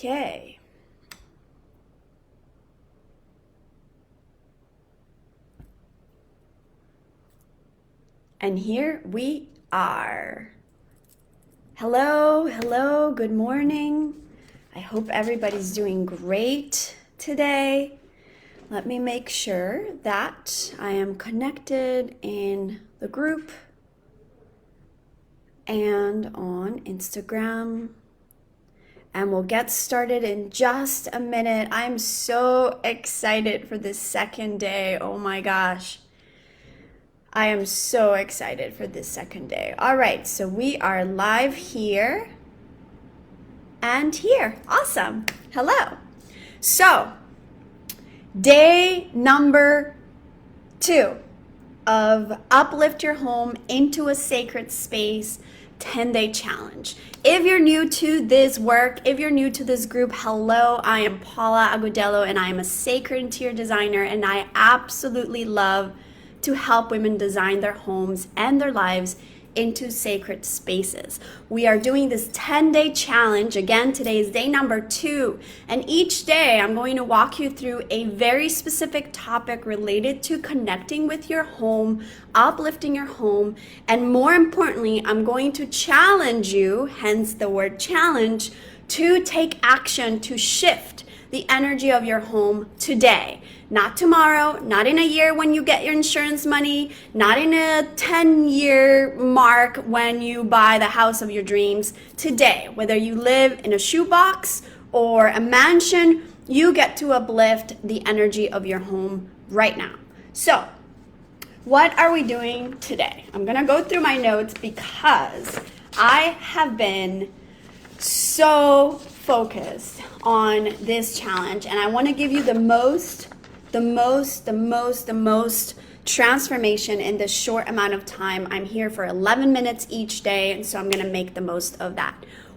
Okay. And here we are. Hello, good morning. I hope everybody's doing great today. Let me make sure that I am connected in the group and on Instagram. And we'll get started in just a minute. I'm so excited for this second day. Oh my gosh. I am so excited for this second day. All right, so we are live here and here. Awesome. Hello. So, day number 2 of Uplift Your Home into a Sacred Space 10-day challenge. If you're new to this work, if you're new to this group, hello, I am Paula Agudelo and I am a sacred interior designer, and I absolutely love to help women design their homes and their lives into sacred spaces. We are doing this 10-day challenge. Again, today is day number 2. And each day I'm going to walk you through a very specific topic related to connecting with your home, uplifting your home, and more importantly, I'm going to challenge you, hence the word challenge, to take action to shift the energy of your home today. Not tomorrow, not in a year when you get your insurance money, not in a 10-year mark when you buy the house of your dreams. Today, whether you live in a shoebox or a mansion, you get to uplift the energy of your home right now. So, what are we doing today? I'm gonna go through my notes because I have been so focused on this challenge, and I want to give you the most transformation in this short amount of time. I'm here for 11 minutes each day, and so I'm going to make the most of that.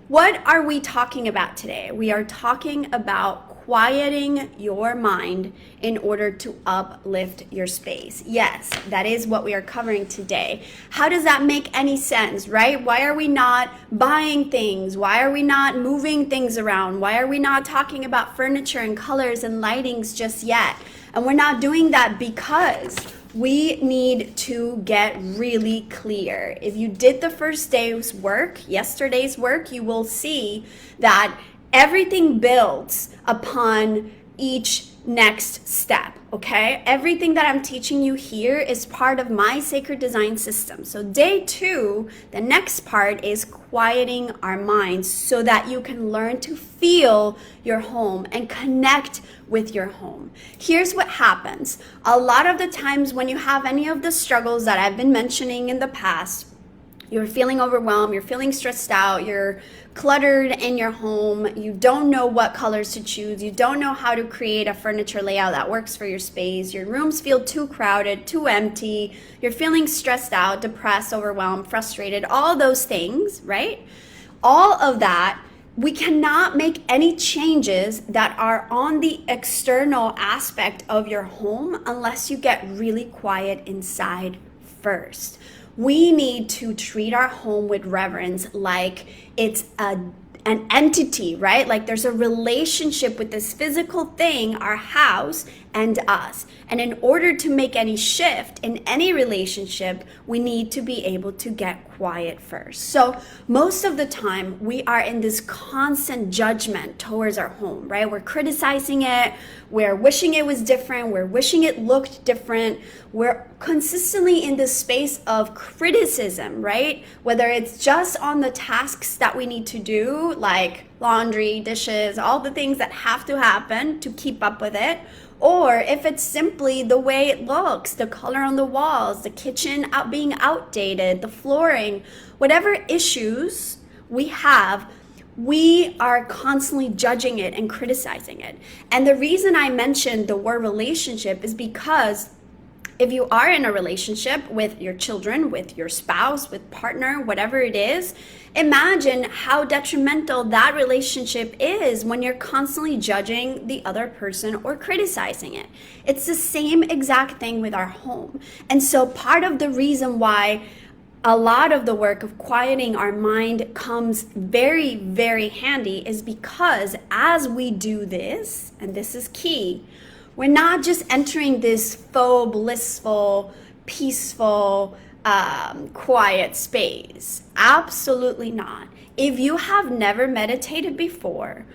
What are we talking about today? We are talking about quieting your mind in order to uplift your space. Yes, that is what we are covering today. How does that make any sense, right? Why are we not buying things? Why are we not moving things around? Why are we not talking about furniture and colors and lightings just yet? And we're not doing that because we need to get really clear. If you did the first day's work, yesterday's work, you will see that everything builds upon each next step, okay? Everything that I'm teaching you here is part of my sacred design system. So day 2, the next part is quieting our minds so that you can learn to feel your home and connect with your home. Here's what happens. A lot of the times when you have any of the struggles that I've been mentioning in the past, you're feeling overwhelmed, you're feeling stressed out, you're cluttered in your home, you don't know what colors to choose, you don't know how to create a furniture layout that works for your space, your rooms feel too crowded, too empty, you're feeling stressed out, depressed, overwhelmed, frustrated, all those things, right? All of that, we cannot make any changes that are on the external aspect of your home unless you get really quiet inside first. We need to treat our home with reverence like it's an entity, right? Like there's a relationship with this physical thing, our house, and us. And in order to make any shift in any relationship, we need to be able to get quiet first. So most of the time, we are in this constant judgment towards our home, right? We're criticizing it, we're wishing it was different, we're wishing it looked different. We're consistently in this space of criticism, right? Whether it's just on the tasks that we need to do, like laundry, dishes, all the things that have to happen to keep up with it, or if it's simply the way it looks, the color on the walls, the kitchen being outdated, the flooring, whatever issues we have, we are constantly judging it and criticizing it. And the reason I mentioned the word relationship is because if you are in a relationship with your children, with your spouse, with partner, whatever it is, imagine how detrimental that relationship is when you're constantly judging the other person or criticizing it. It's the same exact thing with our home. And so part of the reason why a lot of the work of quieting our mind comes very, very handy is because as we do this, and this is key, we're not just entering this faux, blissful, peaceful, quiet space. Absolutely not. If you have never meditated before,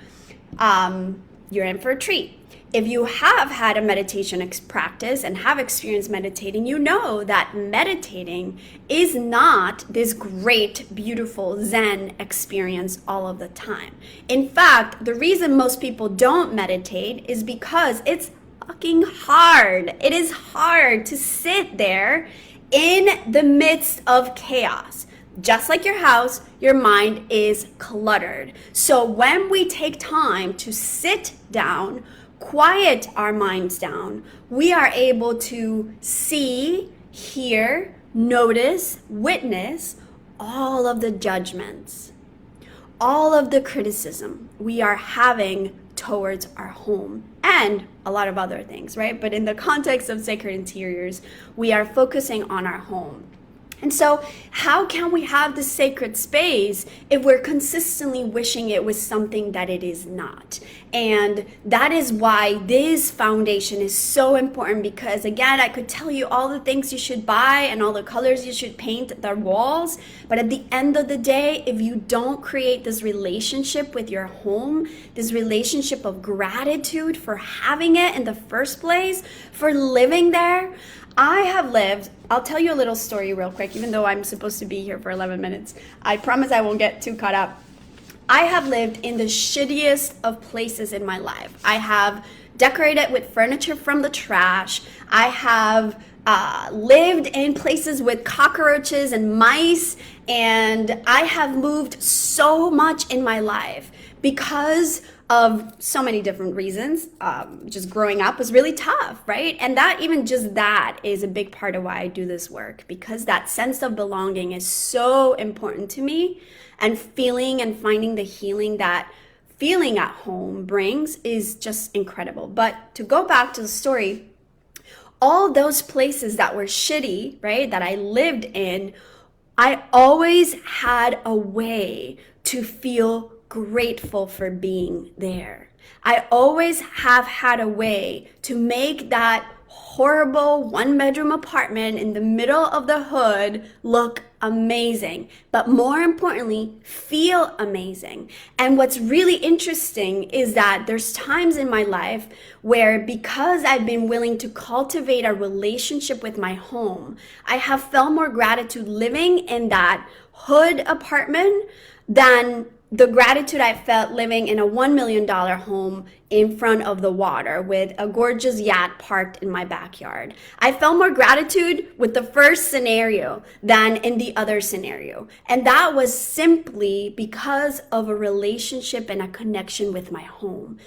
you're in for a treat. If you have had a meditation practice and have experienced meditating, you know that meditating is not this great, beautiful Zen experience all of the time. In fact, the reason most people don't meditate is because it's fucking hard. It is hard to sit there in the midst of chaos. Just like your house, your mind is cluttered. So when we take time to sit down, quiet our minds down, we are able to see, hear, notice, witness all of the judgments, all of the criticism we are having towards our home and a lot of other things, right? But in the context of sacred interiors, we are focusing on our home. And so how can we have the sacred space if we're consistently wishing it was something that it is not? And that is why this foundation is so important, because again, I could tell you all the things you should buy and all the colors you should paint the walls, but at the end of the day, if you don't create this relationship with your home, this relationship of gratitude for having it in the first place, for living there, I'll tell you a little story real quick, even though I'm supposed to be here for 11 minutes. I promise I won't get too caught up. I have lived in the shittiest of places in my life. I have decorated with furniture from the trash. I have lived in places with cockroaches and mice, and I have moved so much in my life because of so many different reasons. Just growing up was really tough, right? And that is a big part of why I do this work, because that sense of belonging is so important to me, and feeling and finding the healing that feeling at home brings is just incredible. But to go back to the story, all those places that were shitty, right, that I lived in, I always had a way to feel grateful for being there. I always have had a way to make that horrible one-bedroom apartment in the middle of the hood look amazing, but more importantly, feel amazing. And what's really interesting is that there's times in my life where, because I've been willing to cultivate a relationship with my home, I have felt more gratitude living in that hood apartment than the gratitude I felt living in a $1 million home in front of the water with a gorgeous yacht parked in my backyard. I felt more gratitude with the first scenario than in the other scenario. And that was simply because of a relationship and a connection with my home.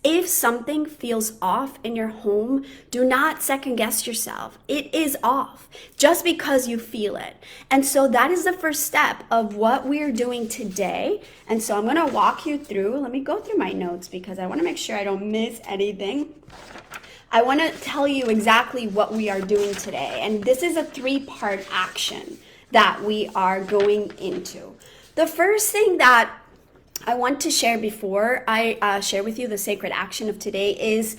If something feels off in your home, do not second guess yourself. It is off just because you feel it. And so that is the first step of what we're doing today. And so I'm going to walk you through. Let me go through my notes because I want to make sure I don't miss anything. I want to tell you exactly what we are doing today. And this is a 3-part action that we are going into. The first thing that I want to share before I share with you the sacred action of today is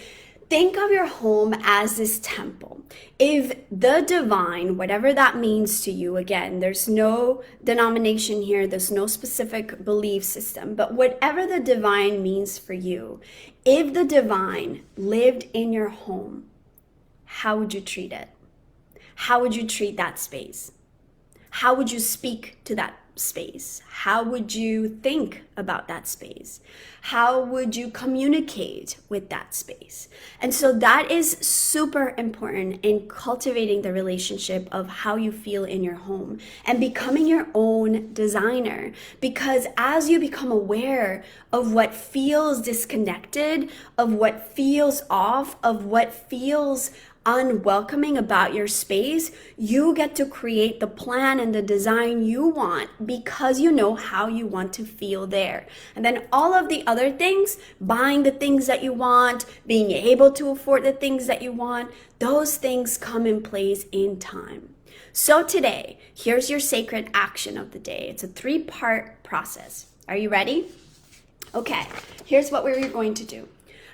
think of your home as this temple. If the divine, whatever that means to you, again, there's no denomination here, there's no specific belief system, but whatever the divine means for you, if the divine lived in your home, how would you treat it? How would you treat that space? How would you speak to that space? How would you think about that space? How would you communicate with that space? And so that is super important in cultivating the relationship of how you feel in your home and becoming your own designer. Because as you become aware of what feels disconnected, of what feels off, of what feels unwelcoming about your space, you get to create the plan and the design you want because you know how you want to feel there. And then all of the other things, buying the things that you want, being able to afford the things that you want, those things come in place in time. So today, here's your sacred action of the day. It's a 3-part process. Are you ready? Okay, here's what we're going to do.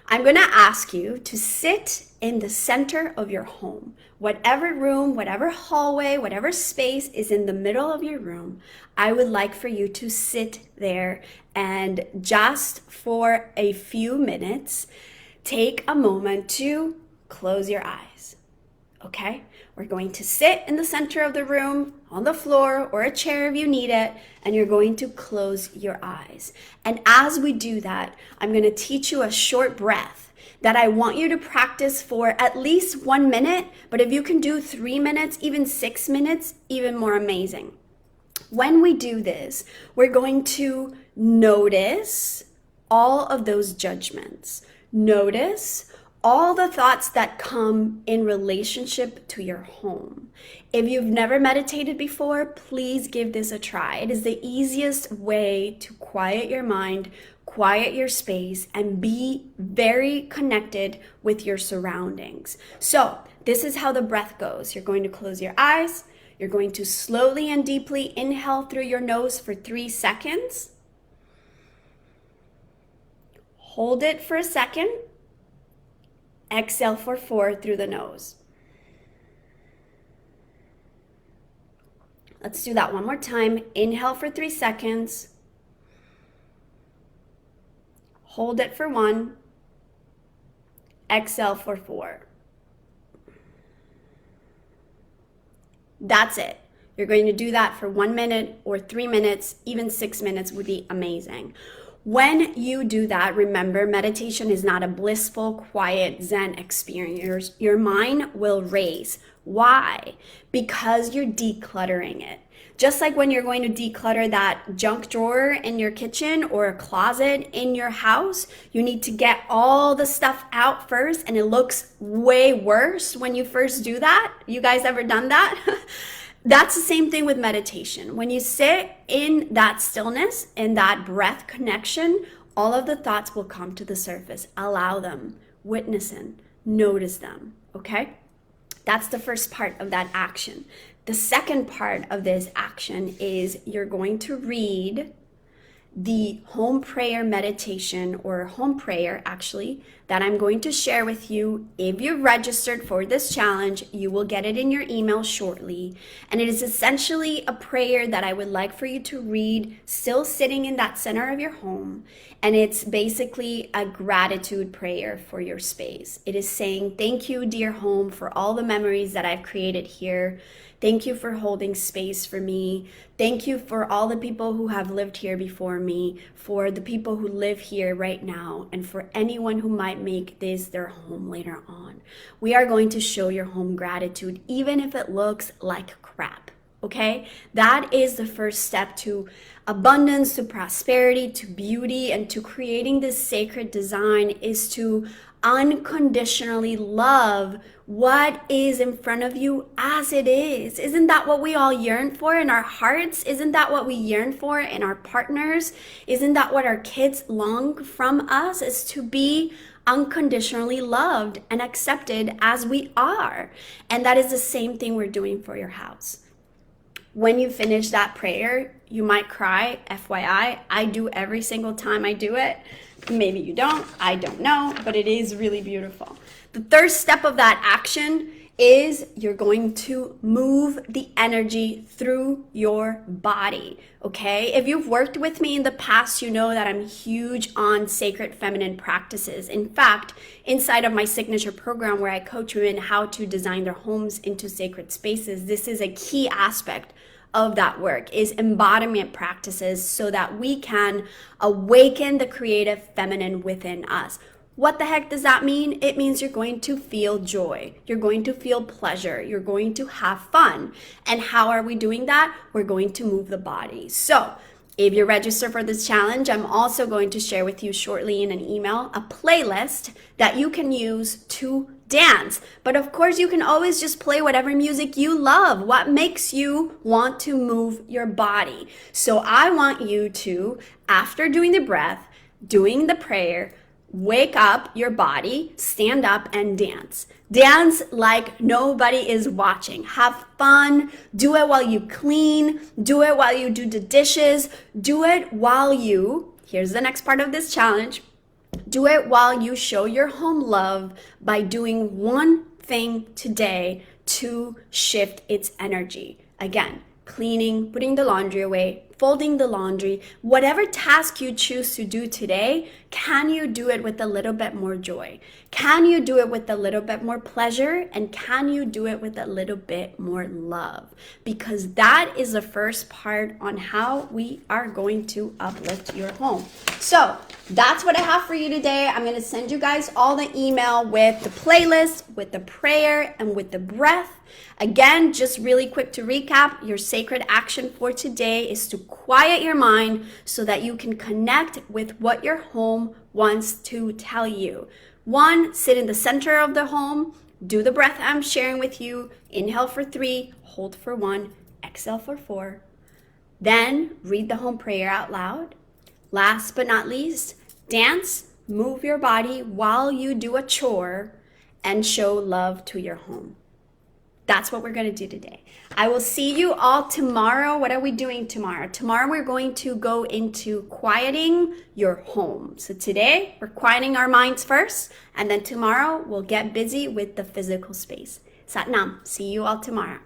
I'm going to ask you to sit in the center of your home. Whatever room, whatever hallway, whatever space is in the middle of your room, I would like for you to sit there and just for a few minutes, take a moment to close your eyes. Okay? We're going to sit in the center of the room, on the floor or a chair if you need it, and you're going to close your eyes. And as we do that, I'm going to teach you a short breath that I want you to practice for at least 1 minute, but if you can do 3 minutes, even 6 minutes, even more amazing. When we do this, we're going to notice all of those judgments. Notice all the thoughts that come in relationship to your home. If you've never meditated before, please give this a try. It is the easiest way to quiet your mind, quiet your space, and be very connected with your surroundings. So this is how the breath goes. You're going to close your eyes. You're going to slowly and deeply inhale through your nose for 3 seconds. Hold it for a second. Exhale for 4 through the nose. Let's do that one more time. Inhale for 3 seconds. Hold it for 1. Exhale for 4. That's it. You're going to do that for 1 minute or 3 minutes, even 6 minutes would be amazing. When you do that, remember, meditation is not a blissful, quiet, Zen experience. Your mind will race. Why? Because you're decluttering it. Just like when you're going to declutter that junk drawer in your kitchen or a closet in your house, you need to get all the stuff out first, and it looks way worse when you first do that. You guys ever done that? That's the same thing with meditation. When you sit in that stillness, in that breath connection, all of the thoughts will come to the surface. Allow them, witness them, notice them, okay? That's the first part of that action. The second part of this action is you're going to read the home prayer meditation, or home prayer actually, that I'm going to share with you. If you're registered for this challenge, you will get it in your email shortly. And it is essentially a prayer that I would like for you to read still sitting in that center of your home. And it's basically a gratitude prayer for your space. It is saying, thank you, dear home, for all the memories that I've created here. Thank you for holding space for me. Thank you for all the people who have lived here before me, for the people who live here right now, and for anyone who might make this their home later on. We are going to show your home gratitude, even if it looks like crap, okay? That is the first step to abundance, to prosperity, to beauty, and to creating this sacred design, is to unconditionally love what is in front of you as it is. Isn't that what we all yearn for in our hearts? Isn't that what we yearn for in our partners? Isn't that what our kids long from us, is to be unconditionally loved and accepted as we are? And that is the same thing we're doing for your house. When you finish that prayer, you might cry, FYI. I do every single time I do it. Maybe you don't, I don't know, but it is really beautiful. The third step of that action is you're going to move the energy through your body, okay? If you've worked with me in the past, you know that I'm huge on sacred feminine practices. In fact, inside of my signature program where I coach women how to design their homes into sacred spaces, this is a key aspect of that work, is embodiment practices, so that we can awaken the creative feminine within us. What the heck does that mean? It means you're going to feel joy. You're going to feel pleasure. You're going to have fun. And how are we doing that? We're going to move the body. So if you're registered for this challenge, I'm also going to share with you shortly in an email a playlist that you can use to dance. But of course, you can always just play whatever music you love. What makes you want to move your body? So I want you to, after doing the breath, doing the prayer, wake up your body, stand up and dance. Dance like nobody is watching. Have fun. Do it while you clean. Do it while you do the dishes. Do it while you, here's the next part of this challenge, do it while you show your home love by doing one thing today to shift its energy. Again, cleaning, putting the laundry away, folding the laundry, whatever task you choose to do today, can you do it with a little bit more joy? Can you do it with a little bit more pleasure? And can you do it with a little bit more love? Because that is the first part on how we are going to uplift your home. So that's what I have for you today. I'm going to send you guys all the email with the playlist, with the prayer, and with the breath. Again, just really quick to recap, your sacred action for today is to quiet your mind so that you can connect with what your home wants to tell you. 1, sit in the center of the home, do the breath I'm sharing with you. Inhale for 3, hold for 1, exhale for 4. Then read the home prayer out loud. Last but not least, dance, move your body while you do a chore, and show love to your home. That's what we're going to do today. I will see you all tomorrow. What are we doing tomorrow? Tomorrow we're going to go into quieting your home. So today we're quieting our minds first, and then tomorrow we'll get busy with the physical space. Sat Nam. See you all tomorrow.